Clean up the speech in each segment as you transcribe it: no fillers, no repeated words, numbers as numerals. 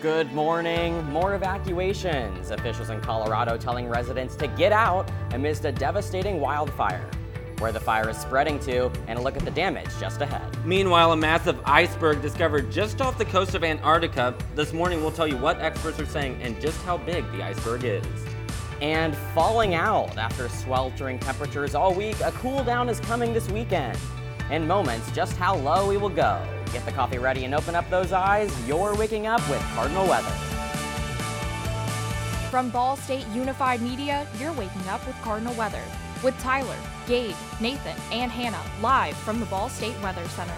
Good morning. More evacuations. Officials in Colorado telling residents to get out amidst a devastating wildfire. Where the fire is spreading to, and a look at the damage just ahead. Meanwhile, a massive iceberg discovered just off the coast of Antarctica. This morning we'll tell you what experts are saying and just how big the iceberg is. And falling out after sweltering temperatures all week, a cool down is coming this weekend. In moments, just how low we will go. Get the coffee ready and open up those eyes. You're waking up with Cardinal weather. From Ball State Unified Media, you're waking up with Cardinal weather. With Tyler, Gabe, Nathan, and Hannah, live from the Ball State Weather Center.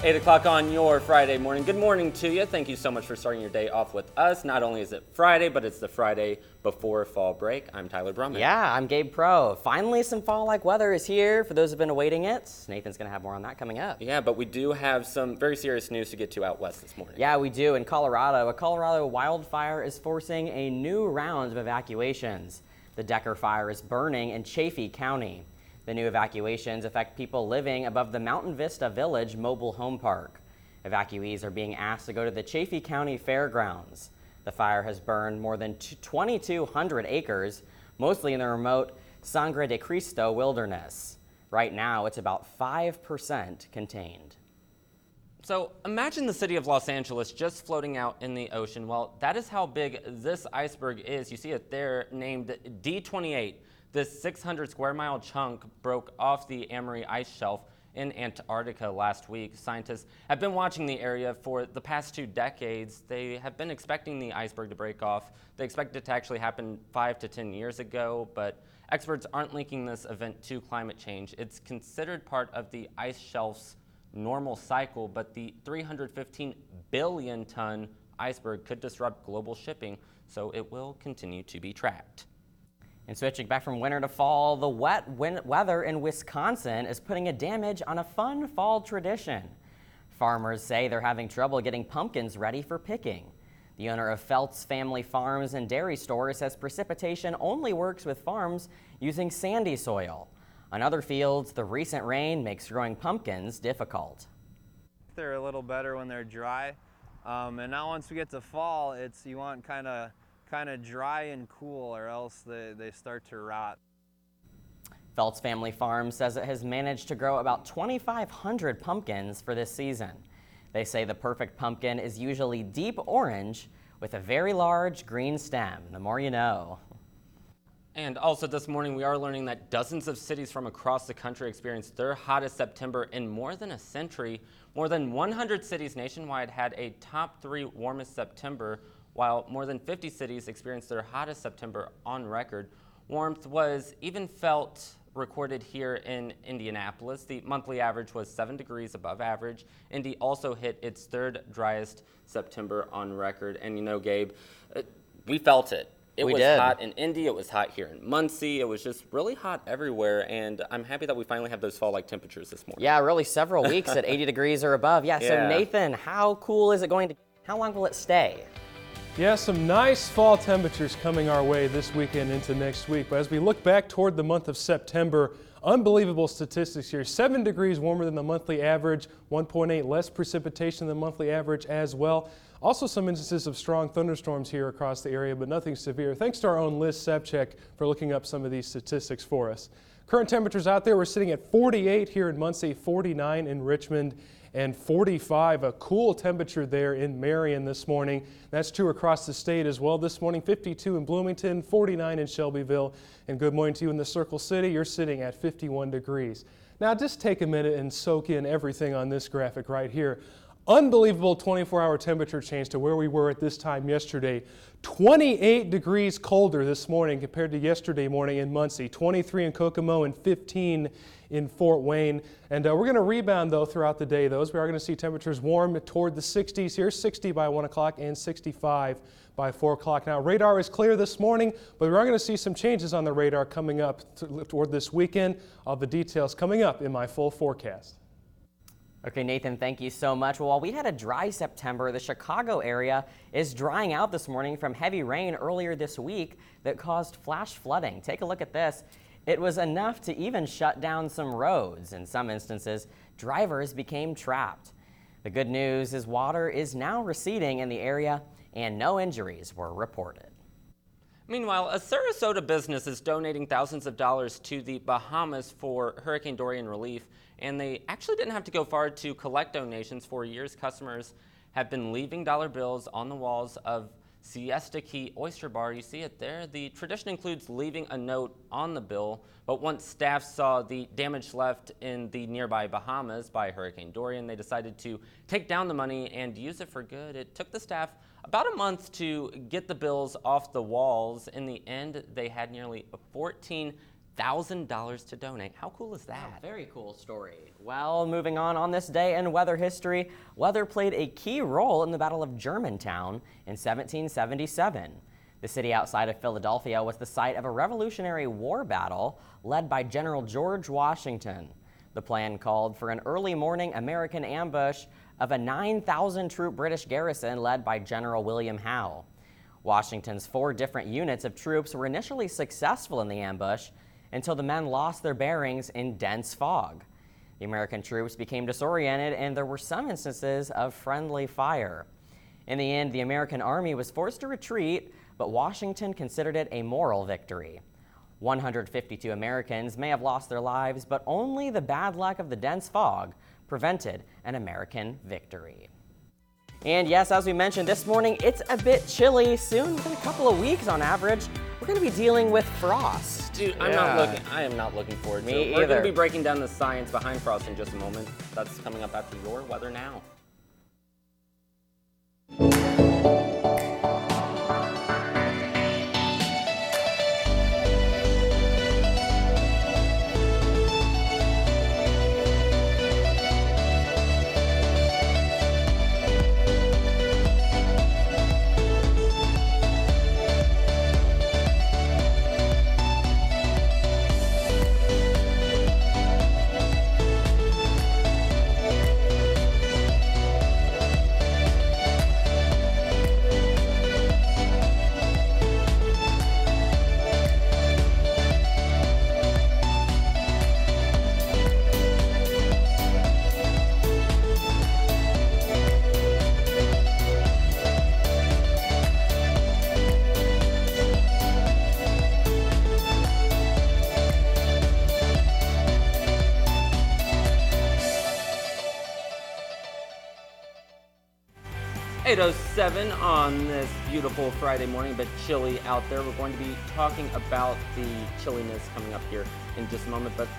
8 o'clock on your Friday morning. Good morning to you. Thank you so much for starting your day off with us. Not only is it Friday, but it's the Friday before fall break. I'm Tyler Brumman. Yeah, I'm Gabe Pro. Finally, some fall-like weather is here for those who've been awaiting it. Nathan's going to have more on that coming up. Yeah, but we do have some very serious news to get to out west this morning. Yeah, we do. In Colorado, a Colorado wildfire is forcing a new round of evacuations. The Decker fire is burning in Chaffee County. The new evacuations affect people living above the Mountain Vista Village mobile home park. Evacuees are being asked to go to the Chaffee County Fairgrounds. The fire has burned more than 2,200 acres, mostly in the remote Sangre de Cristo wilderness. Right now, it's about 5% contained. So imagine the city of Los Angeles just floating out in the ocean. Well, that is how big this iceberg is. You see it there, named D28. This 600 square mile chunk broke off the Amory ice shelf in Antarctica last week. Scientists have been watching the area for the past 2 decades. They have been expecting the iceberg to break off. They expect it to actually happen 5 to 10 years ago, but experts aren't linking this event to climate change. It's considered part of the ice shelf's normal cycle, but the 315 billion ton iceberg could disrupt global shipping, so it will continue to be tracked. And switching back from winter to fall, the wet weather in Wisconsin is putting a damage on a fun fall tradition. Farmers say they're having trouble getting pumpkins ready for picking. The owner of Felt's Family Farms and Dairy Store says precipitation only works with farms using sandy soil. On other fields, the recent rain makes growing pumpkins difficult. They're a little better when they're dry, and now once we get to fall, you want kind of dry and cool, or else they start to rot. Felt's Family Farm says it has managed to grow about 2,500 pumpkins for this season. They say the perfect pumpkin is usually deep orange with a very large green stem. The more you know. And also this morning, we are learning that dozens of cities from across the country experienced their hottest September in more than a century. More than 100 cities nationwide had a top 3 warmest September, while more than 50 cities experienced their hottest September on record. Warmth was even recorded here in Indianapolis. The monthly average was 7 degrees above average. Indy also hit its 3rd driest September on record. And you know, Gabe, we felt it. It was hot in Indy, it was hot here in Muncie, it was just really hot everywhere, and I'm happy that we finally have those fall-like temperatures this morning. Yeah, really several weeks at 80 degrees or above. Yeah, so Nathan, how cool is it going to, how long will it stay? Yeah, some nice fall temperatures coming our way this weekend into next week, but as we look back toward the month of September, unbelievable statistics here. 7 degrees warmer than the monthly average, 1.8 less precipitation than the monthly average as well. Also some instances of strong thunderstorms here across the area, but nothing severe. Thanks to our own Liz Sepchek for looking up some of these statistics for us. Current temperatures out there, we're sitting at 48 here in Muncie, 49 in Richmond, and 45, a cool temperature there in Marion this morning. That's true across the state as well. This morning, 52 in Bloomington, 49 in Shelbyville, and good morning to you in the Circle City. You're sitting at 51 degrees. Now just take a minute and soak in everything on this graphic right here. Unbelievable 24-hour temperature change to where we were at this time yesterday. 28 degrees colder this morning compared to yesterday morning in Muncie, 23 in Kokomo and 15 in Fort Wayne. And we're going to rebound, though, throughout the day. We are going to see temperatures warm toward the 60s here, 60 by 1 o'clock and 65 by 4 o'clock. Now, radar is clear this morning, but we are going to see some changes on the radar coming up toward this weekend. All the details coming up in my full forecast. Okay, Nathan, thank you so much. Well, while we had a dry September, the Chicago area is drying out this morning from heavy rain earlier this week that caused flash flooding. Take a look at this. It was enough to even shut down some roads. In some instances, drivers became trapped. The good news is water is now receding in the area and no injuries were reported. Meanwhile, a Sarasota business is donating thousands of dollars to the Bahamas for Hurricane Dorian relief, and they actually didn't have to go far to collect donations. For years, customers have been leaving dollar bills on the walls of Siesta Key Oyster Bar. You see it there. The tradition includes leaving a note on the bill, but once staff saw the damage left in the nearby Bahamas by Hurricane Dorian, they decided to take down the money and use it for good. It took the staff about a month to get the bills off the walls. In the end, they had nearly $14,000 to donate. How cool is that? Wow, very cool story. Well, moving on this day in weather history, weather played a key role in the Battle of Germantown in 1777. The city outside of Philadelphia was the site of a Revolutionary War battle led by General George Washington. The plan called for an early morning American ambush of a 9,000-troop British garrison led by General William Howe. Washington's 4 different units of troops were initially successful in the ambush until the men lost their bearings in dense fog. The American troops became disoriented and there were some instances of friendly fire. In the end, the American army was forced to retreat, but Washington considered it a moral victory. 152 Americans may have lost their lives, but only the bad luck of the dense fog prevented an American victory. And yes, as we mentioned this morning, it's a bit chilly. Soon, within a couple of weeks on average, we're going to be dealing with frost. Dude, I am not looking forward to it. Me We're going either. to be breaking down the science behind frost in just a moment. That's coming up after your weather now. .07 on this beautiful Friday morning, but chilly out there. We're going to be talking about the chilliness coming up here in just a moment, but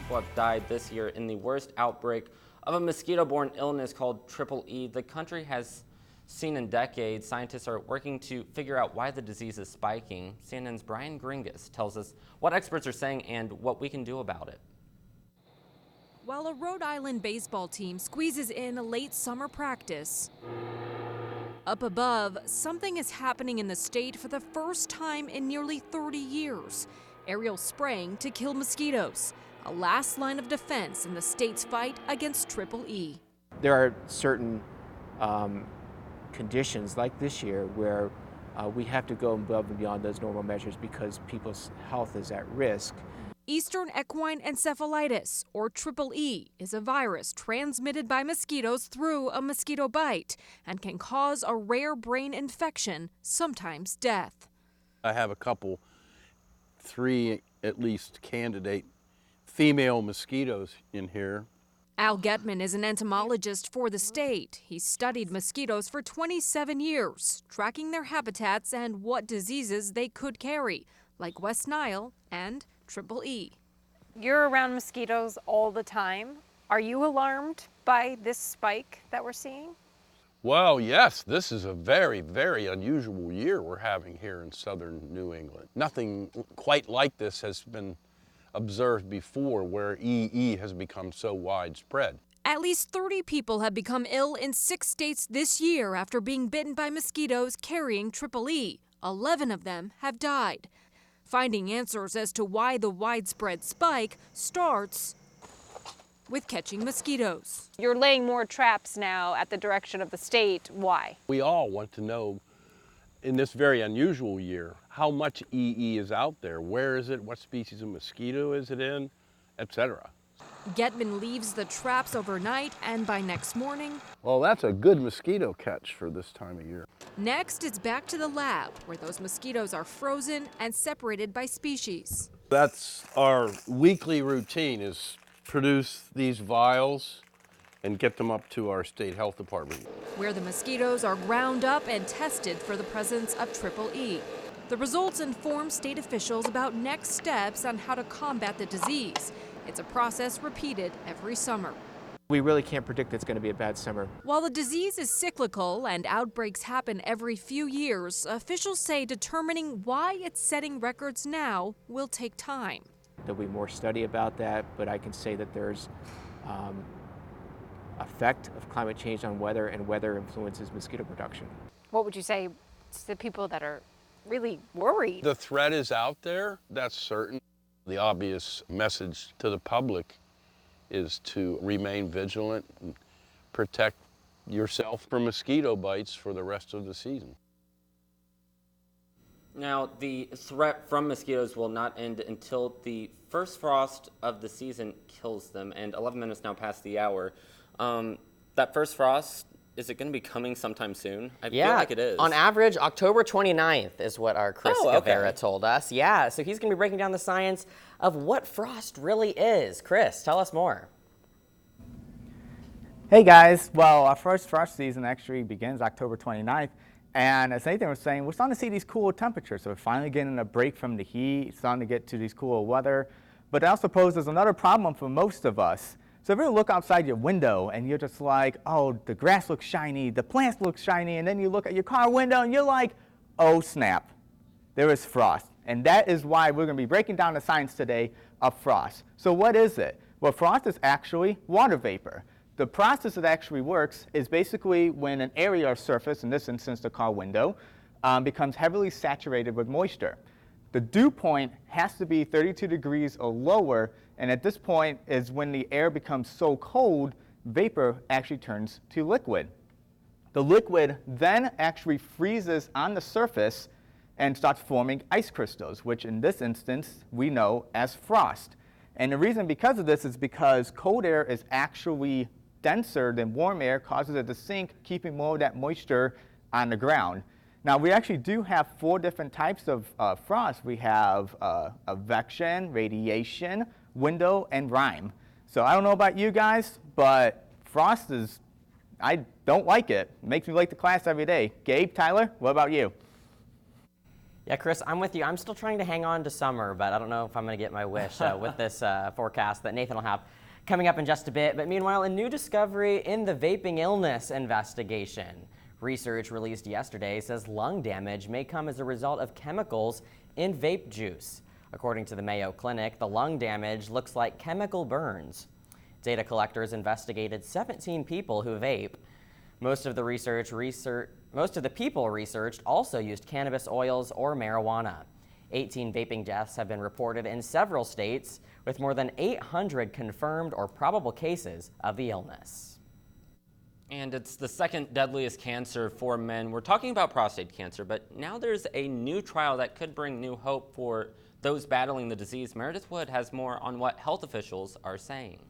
people have died this year in the worst outbreak of a mosquito-borne illness called Triple E the country has seen in decades. Scientists are working to figure out why the disease is spiking. CNN's Brian Gringus tells us what experts are saying and what we can do about it. While a Rhode Island baseball team squeezes in a late summer practice, up above, something is happening in the state for the first time in nearly 30 years. Aerial spraying to kill mosquitoes, a last line of defense in the state's fight against Triple E. There are certain conditions like this year where we have to go above and beyond those normal measures because people's health is at risk. Eastern equine encephalitis, or Triple E, is a virus transmitted by mosquitoes through a mosquito bite and can cause a rare brain infection, sometimes death. I have a couple, 3 at least candidate female mosquitoes in here. Al Getman is an entomologist for the state. He's studied mosquitoes for 27 years, tracking their habitats and what diseases they could carry, like West Nile and Triple E. You're around mosquitoes all the time. Are you alarmed by this spike that we're seeing? Well, yes, this is a very, very unusual year we're having here in southern New England. Nothing quite like this has been observed before where EE has become so widespread. At least 30 people have become ill in 6 states this year after being bitten by mosquitoes carrying Triple E. 11 of them have died. Finding answers as to why the widespread spike starts with catching mosquitoes. You're laying more traps now at the direction of the state. Why? We all want to know, in this very unusual year, how much EE is out there. Where is it? What species of mosquito is it in? Etc. Getman leaves the traps overnight, and by next morning, Well, that's a good mosquito catch for this time of year. next it's back to the lab, where those mosquitoes are frozen and separated by species. That's our weekly routine, is produce these vials and get them up to our state health department. Where the mosquitoes are ground up and tested for the presence of triple E. The results inform state officials about next steps on how to combat the disease. It's a process repeated every summer. We really can't predict it's going to be a bad summer. While the disease is cyclical and outbreaks happen every few years, officials say determining why it's setting records now will take time. There'll be more study about that, but I can say that there's effect of climate change on weather, and weather influences mosquito production. What would you say to the people that are really worried? The threat is out there, that's certain. The obvious message to the public is to remain vigilant and protect yourself from mosquito bites for the rest of the season. Now, the threat from mosquitoes will not end until the first frost of the season kills them, and 11 minutes now past the hour. That first frost, is it going to be coming sometime soon? I feel like it is. On average, October 29th is what our Chris Oh, okay. Guevara told us. Yeah, so he's going to be breaking down the science of what frost really is. Chris, tell us more. Hey guys, well, our first frost season actually begins October 29th, and as Nathan was saying, we're starting to see these cooler temperatures, so we're finally getting a break from the heat, starting to get to these cooler weather, but it also poses another problem for most of us. So if you look outside your window and you're just like, oh, the grass looks shiny, the plants look shiny, and then you look at your car window and you're like, oh snap, there is frost. And that is why we're going to be breaking down the science today of frost. So what is it? Well, frost is actually water vapor. The process that actually works is basically when an area or surface, in this instance the car window, becomes heavily saturated with moisture. The dew point has to be 32 degrees or lower, and at this point is when the air becomes so cold, vapor actually turns to liquid. The liquid then actually freezes on the surface and starts forming ice crystals, which in this instance we know as frost. And the reason because of this is because cold air is actually denser than warm air, causes it to sink, keeping more of that moisture on the ground. Now, we actually do have 4 different types of frost. We have evacuation, radiation, window, and rime. So I don't know about you guys, but frost is, I don't like it. It makes me late to class every day. Gabe, Tyler, what about you? Yeah, Chris, I'm with you. I'm still trying to hang on to summer, but I don't know if I'm going to get my wish with this forecast that Nathan will have coming up in just a bit. But meanwhile, a new discovery in the vaping illness investigation. Research released yesterday says lung damage may come as a result of chemicals in vape juice. According to the Mayo Clinic, the lung damage looks like chemical burns. Data collectors investigated 17 people who vape. Most of the people researched also used cannabis oils or marijuana. 18 vaping deaths have been reported in several states, with more than 800 confirmed or probable cases of the illness. And it's the second deadliest cancer for men. We're talking about prostate cancer, but now there's a new trial that could bring new hope for those battling the disease. Meredith Wood has more on what health officials are saying.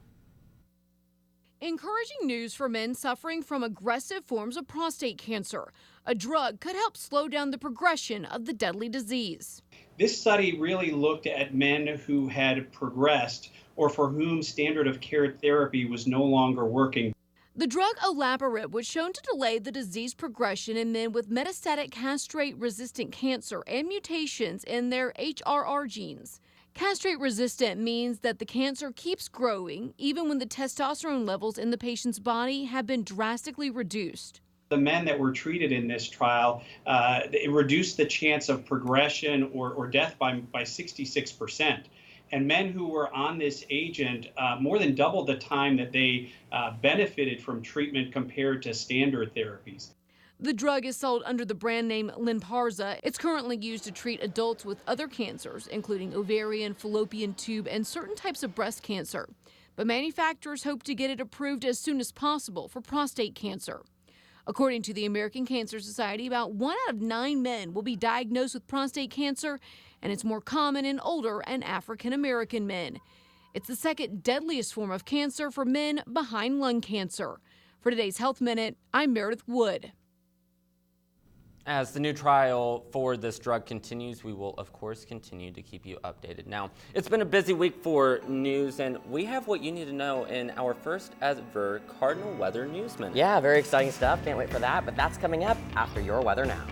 Encouraging news for men suffering from aggressive forms of prostate cancer. A drug could help slow down the progression of the deadly disease. This study really looked at men who had progressed or for whom standard of care therapy was no longer working. The drug olaparib was shown to delay the disease progression in men with metastatic castrate-resistant cancer and mutations in their HRR genes. Castrate-resistant means that the cancer keeps growing even when the testosterone levels in the patient's body have been drastically reduced. The men that were treated in this trial, it reduced the chance of progression or death by 66%. And men who were on this agent more than doubled the time that they benefited from treatment compared to standard therapies. The drug is sold under the brand name Lynparza. It's currently used to treat adults with other cancers, including ovarian, fallopian tube, and certain types of breast cancer. But manufacturers hope to get it approved as soon as possible for prostate cancer. According to the American Cancer Society, about 1 out of 9 men will be diagnosed with prostate cancer, and it's more common in older and African American men. It's the second deadliest form of cancer for men behind lung cancer. For today's Health Minute, I'm Meredith Wood. As the new trial for this drug continues, we will, of course, continue to keep you updated. Now, it's been a busy week for news, and we have what you need to know in our first ever Cardinal Weather News Minute. Yeah, very exciting stuff. Can't wait for that, but that's coming up after your weather now.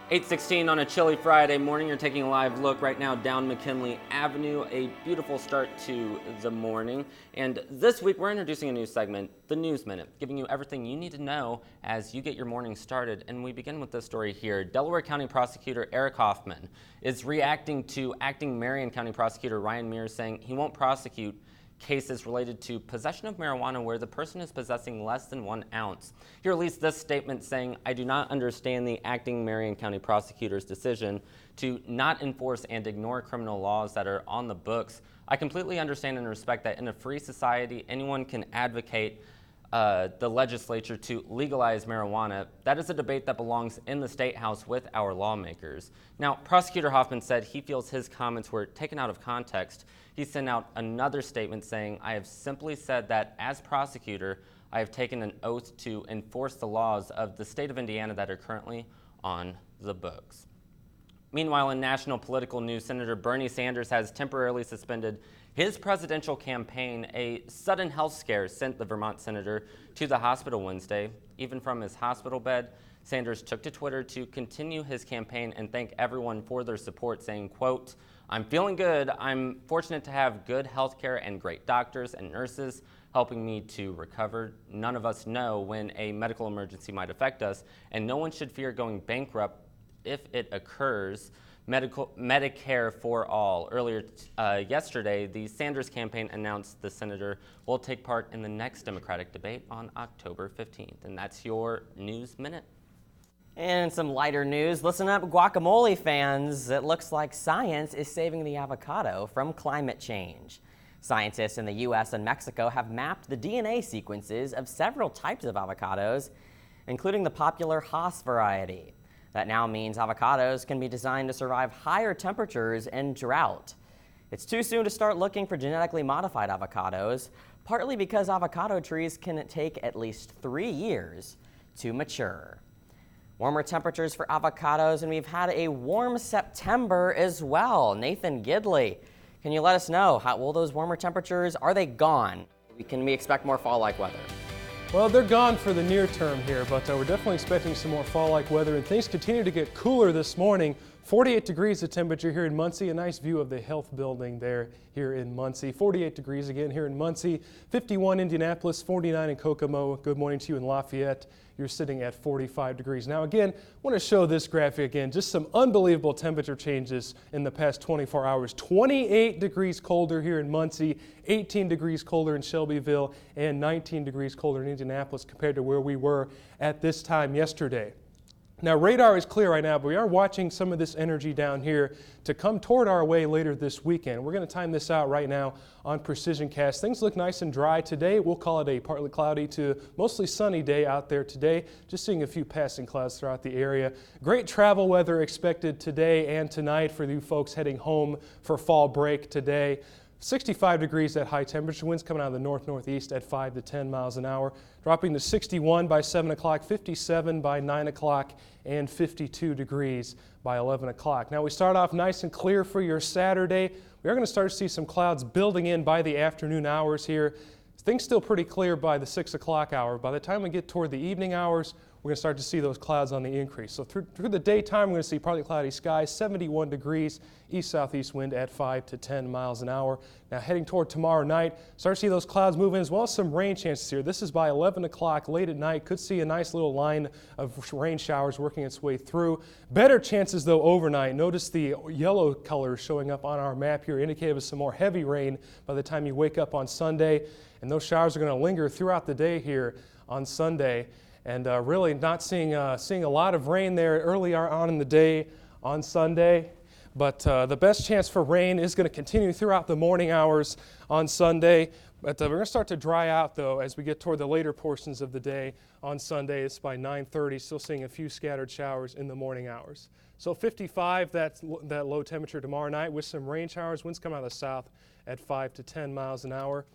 .16 on a chilly Friday morning. You're taking a live look right now down McKinley Avenue. A beautiful start to the morning. And this week we're introducing a new segment, the News Minute, giving you everything you need to know as you get your morning started. And we begin with this story here. Delaware County Prosecutor Eric Hoffman is reacting to acting Marion County Prosecutor Ryan Mears saying he won't prosecute cases related to possession of marijuana where the person is possessing less than 1 ounce. He released this statement saying, "I do not understand the acting Marion County prosecutor's decision to not enforce and ignore criminal laws that are on the books. I completely understand and respect that in a free society, anyone can advocate the legislature to legalize marijuana. That is a debate that belongs in the State House with our lawmakers." Now, Prosecutor Hoffman said he feels his comments were taken out of context. He sent out another statement saying, "I have simply said that as prosecutor, I have taken an oath to enforce the laws of the state of Indiana that are currently on the books." Meanwhile, in national political news, Senator Bernie Sanders has temporarily suspended his presidential campaign. A sudden health scare sent the Vermont senator to the hospital Wednesday. Even from his hospital bed, Sanders took to Twitter to continue his campaign and thank everyone for their support, saying, quote, "I'm feeling good. I'm fortunate to have good health care and great doctors and nurses helping me to recover. None of us know when a medical emergency might affect us, and no one should fear going bankrupt if it occurs. Medicare for all." Earlier yesterday, the Sanders campaign announced the senator will take part in the next Democratic debate on October 15th. And that's your News Minute. And some lighter news. Listen up, guacamole fans. It looks like science is saving the avocado from climate change. Scientists in the U.S. and Mexico have mapped the DNA sequences of several types of avocados, including the popular Hass variety. That now means avocados can be designed to survive higher temperatures and drought. It's too soon to start looking for genetically modified avocados, partly because avocado trees can take at least 3 years to mature. Warmer temperatures for avocados, and we've had a warm September as well. Nathan Gidley, can you let us know, how will those warmer temperatures, are they gone? Can we expect more fall-like weather? Well, they're gone for the near term here, but we're definitely expecting some more fall-like weather, and things continue to get cooler this morning. 48 degrees the temperature here in Muncie. A nice view of the health building there here in Muncie. 48 degrees again here in Muncie. 51 Indianapolis, 49 in Kokomo. Good morning to you in Lafayette. You're sitting at 45 degrees. Now again, I want to show this graphic again. Just some unbelievable temperature changes in the past 24 hours. 28 degrees colder here in Muncie, 18 degrees colder in Shelbyville, and 19 degrees colder in Indianapolis compared to where we were at this time yesterday. Now, radar is clear right now, but we are watching some of this energy down here to come toward our way later this weekend. We're going to time this out right now on Precision Cast. Things look nice and dry today. We'll call it a partly cloudy to mostly sunny day out there today. Just seeing a few passing clouds throughout the area. Great travel weather expected today and tonight for you folks heading home for fall break today. 65 degrees at high temperature, winds coming out of the north-northeast at 5 to 10 miles an hour, dropping to 61 by 7 o'clock, 57 by 9 o'clock, and 52 degrees by 11 o'clock. Now we start off nice and clear for your Saturday. We are going to start to see some clouds building in by the afternoon hours here. Things still pretty clear by the 6 o'clock hour. By the time we get toward the evening hours, we're going to start to see those clouds on the increase. So through the daytime, we're going to see partly cloudy skies, 71 degrees, east-southeast wind at 5 to 10 miles an hour. Now heading toward tomorrow night, start to see those clouds move in as well as some rain chances here. This is by 11 o'clock late at night. Could see a nice little line of rain showers working its way through. Better chances though overnight. Notice the yellow colors showing up on our map here indicative of some more heavy rain by the time you wake up on Sunday. And those showers are going to linger throughout the day here on Sunday. And really not seeing a lot of rain there early on in the day on Sunday. But the best chance for rain is going to continue throughout the morning hours on Sunday. But we're going to start to dry out, though, as we get toward the later portions of the day on Sunday. It's by 9:30, still seeing a few scattered showers in the morning hours. So 55, that low temperature tomorrow night with some rain showers. Winds come out of the south at 5 to 10 miles an hour.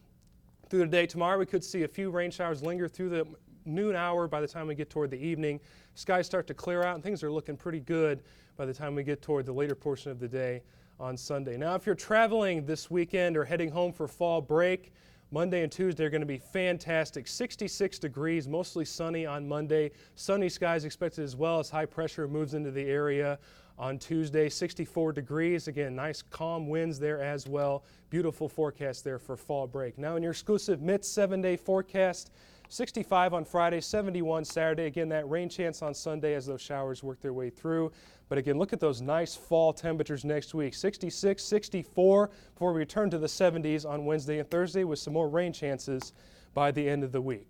Through the day tomorrow, we could see a few rain showers linger through the noon hour. By the time we get toward the evening, skies start to clear out and things are looking pretty good by the time we get toward the later portion of the day on Sunday. Now, if you're traveling this weekend or heading home for fall break, Monday and Tuesday are going to be fantastic. 66 degrees, mostly sunny on Monday. Sunny skies expected as well as high pressure moves into the area. On Tuesday, 64 degrees. Again, nice calm winds there as well. Beautiful forecast there for fall break. Now in your exclusive MITS 7-day forecast, 65 on Friday, 71 Saturday. Again, that rain chance on Sunday as those showers work their way through. But again, look at those nice fall temperatures next week. 66, 64 before we return to the 70s on Wednesday and Thursday with some more rain chances by the end of the week.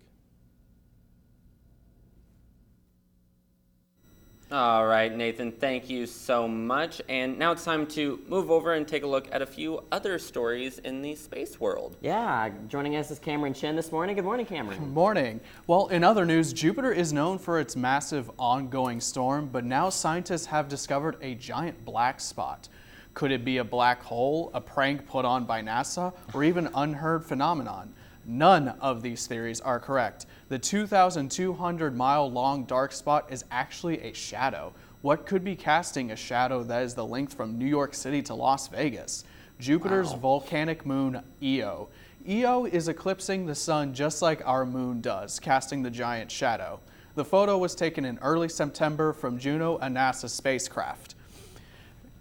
All right, Nathan, thank you so much. And now it's time to move over and take a look at a few other stories in the space world. Yeah, joining us is Cameron Chin this morning. Good morning, Cameron. Good morning. Well, in other news, Jupiter is known for its massive ongoing storm, but now scientists have discovered a giant black spot. Could it be a black hole, a prank put on by NASA, or even an unheard phenomenon? None of these theories are correct. The 2,200-mile-long dark spot is actually a shadow. What could be casting a shadow that is the length from New York City to Las Vegas? Jupiter's volcanic moon, Io. Io is eclipsing the sun just like our moon does, casting the giant shadow. The photo was taken in early September from Juno, a NASA spacecraft.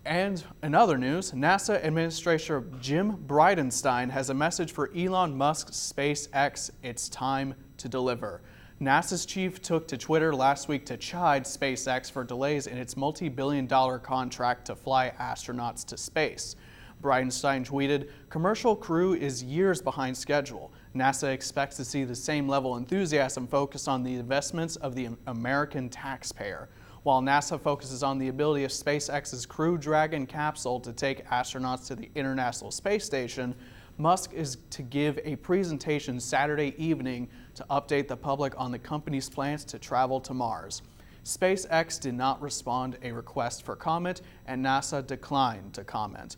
And in other news, NASA Administrator Jim Bridenstine has a message for Elon Musk's SpaceX. It's time to deliver. NASA's chief took to Twitter last week to chide SpaceX for delays in its multi-billion-dollar contract to fly astronauts to space. Bridenstine tweeted, "Commercial crew is years behind schedule. NASA expects to see the same level of enthusiasm focused on the investments of the American taxpayer. While NASA focuses on the ability of SpaceX's Crew Dragon capsule to take astronauts to the International Space Station, Musk is to give a presentation Saturday evening to update the public on the company's plans to travel to Mars." SpaceX did not respond to a request for comment, and NASA declined to comment.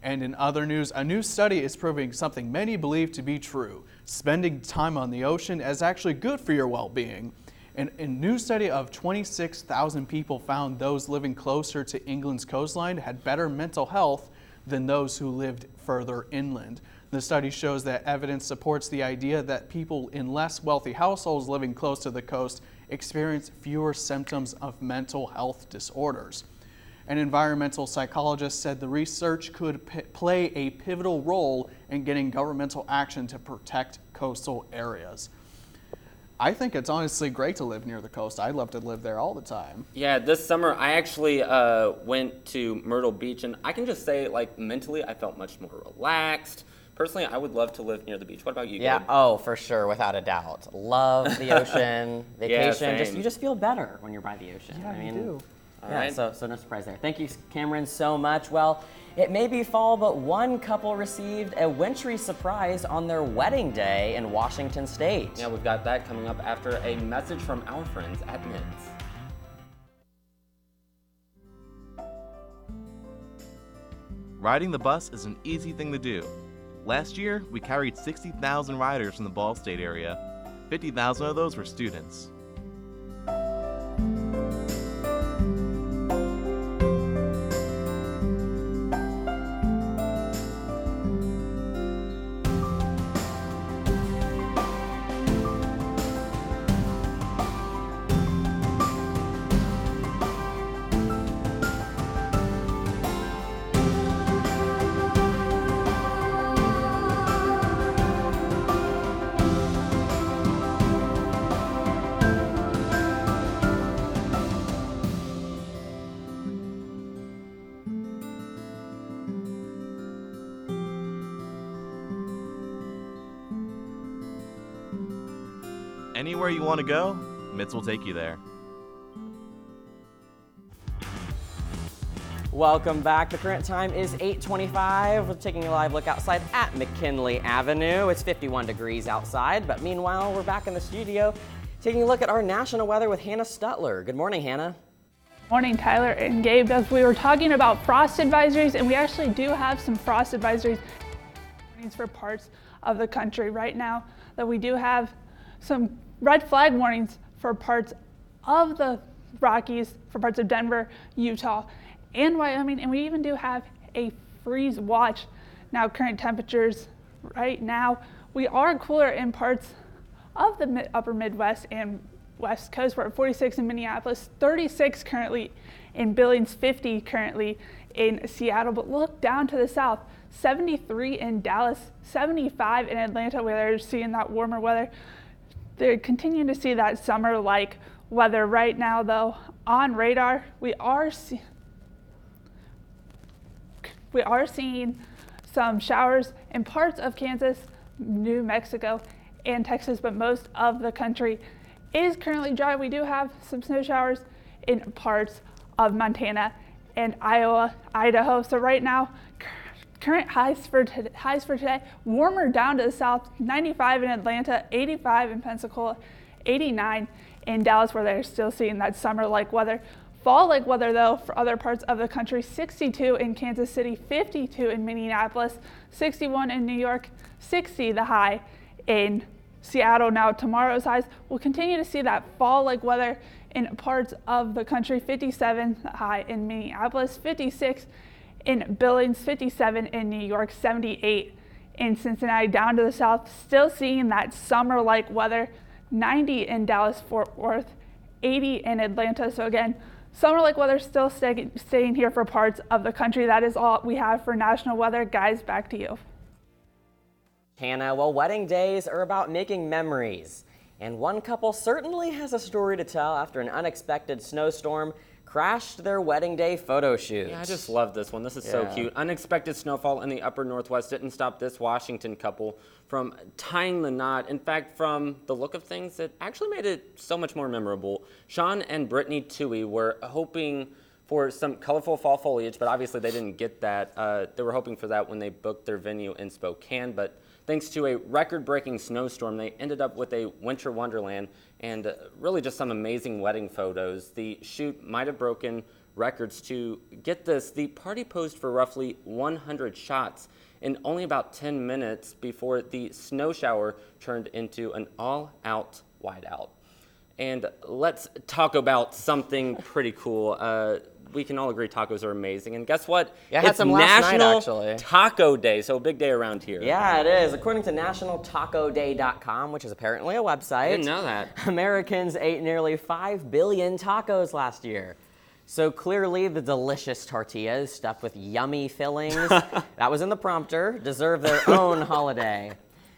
And in other news, a new study is proving something many believe to be true. Spending time on the ocean is actually good for your well-being. A new study of 26,000 people found those living closer to England's coastline had better mental health than those who lived further inland. The study shows that evidence supports the idea that people in less wealthy households living close to the coast experience fewer symptoms of mental health disorders. An environmental psychologist said the research could play a pivotal role in getting governmental action to protect coastal areas. I think it's honestly great to live near the coast. I'd love to live there all the time. Yeah, this summer I actually went to Myrtle Beach, and I can just say, like, mentally I felt much more relaxed. Personally, I would love to live near the beach. What about you, Yeah, Gabe? oh, for sure, without a doubt. Love the ocean, vacation. Yeah, you just feel better when you're by the ocean. Yeah, you do. Yeah, right. so no surprise there. Thank you, Cameron, so much. Well, it may be fall, but one couple received a wintry surprise on their wedding day in Washington State. Yeah, we've got that coming up after a message from our friends at MIDS. Riding the bus is an easy thing to do. Last year, we carried 60,000 riders from the Ball State area. 50,000 of those were students. Anywhere you want to go, Mitts will take you there. Welcome back. The current time is 8:25. We're taking a live look outside at McKinley Avenue. It's 51 degrees outside, but meanwhile, we're back in the studio taking a look at our national weather with Hannah Stutler. Good morning, Hannah. Morning, Tyler and Gabe. As we were talking about frost advisories, and we actually do have some frost advisories for parts of the country right now, that we do have some red flag warnings for parts of the Rockies, for parts of Denver, Utah, and Wyoming, and we even do have a freeze watch. Now, current temperatures right now, we are cooler in parts of the upper Midwest and West Coast. We're at 46 in Minneapolis, 36 currently in Billings, 50 currently in Seattle, but look down to the south, 73 in Dallas, 75 in Atlanta, where they're seeing that warmer weather. They're continuing to see that summer-like weather right now, though. On radar, we are seeing some showers in parts of Kansas, New Mexico, and Texas, but most of the country is currently dry. We do have some snow showers in parts of Montana and Iowa, Idaho. So right now, current highs for today, warmer down to the south, 95 in Atlanta, 85 in Pensacola, 89 in Dallas, where they're still seeing that summer-like weather. Fall-like weather, though, for other parts of the country, 62 in Kansas City, 52 in Minneapolis, 61 in New York, 60 the high in Seattle. Now, tomorrow's highs, we'll continue to see that fall-like weather in parts of the country, 57 the high in Minneapolis, 56 in Billings, 57 in New York, 78 in Cincinnati. Down to the south, still seeing that summer-like weather, 90 in Dallas, Fort Worth, 80 in Atlanta. So again, summer-like weather still staying here for parts of the country. That is all we have for national weather. Guys, back to you. Hannah, well, wedding days are about making memories. And one couple certainly has a story to tell after an unexpected snowstorm crashed their wedding day photo shoot. Yeah, I just love this one. This is so cute. Unexpected snowfall in the upper Northwest didn't stop this Washington couple from tying the knot. In fact, from the look of things, it actually made it so much more memorable. Sean and Brittany Toohey were hoping for some colorful fall foliage, but obviously they didn't get that. They were hoping for that when they booked their venue in Spokane, but thanks to a record-breaking snowstorm, they ended up with a winter wonderland and really just some amazing wedding photos. The shoot might have broken records. To get this, the party posed for roughly 100 shots in only about 10 minutes before the snow shower turned into an all-out whiteout. And let's talk about something pretty cool. We can all agree tacos are amazing. And guess what? Yeah, I had some last night, actually. Taco Day, so a big day around here. Yeah, it is. According to nationaltacoday.com, which is apparently a website. I didn't know that. Americans ate nearly 5 billion tacos last year. So clearly the delicious tortillas stuffed with yummy fillings, that was in the prompter, deserve their own holiday.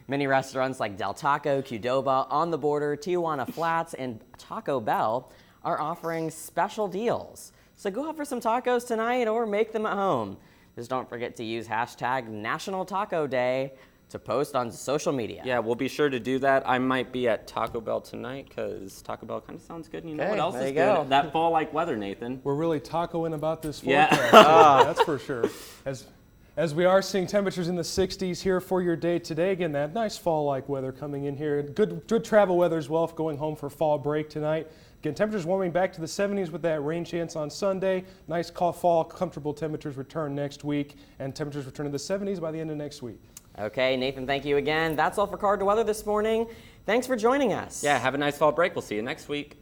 Many restaurants like Del Taco, Qdoba, On the Border, Tijuana Flats, and Taco Bell are offering special deals. So go out for some tacos tonight or make them at home. Just don't forget to use hashtag National Taco Day to post on social media. Yeah, we'll be sure to do that. I might be at Taco Bell tonight because Taco Bell kind of sounds good. And you know what else is good? That fall-like weather, Nathan. We're really tacoing about this forecast. Yeah. That's for sure. As we are seeing temperatures in the 60s here for your day today. Again, that nice fall-like weather coming in here. Good travel weather as well if going home for fall break tonight. Again, temperatures warming back to the 70s with that rain chance on Sunday. Nice fall, comfortable temperatures return next week, and temperatures return to the 70s by the end of next week. Okay, Nathan, thank you again. That's all for Cardinal Weather this morning. Thanks for joining us. Yeah, have a nice fall break. We'll see you next week.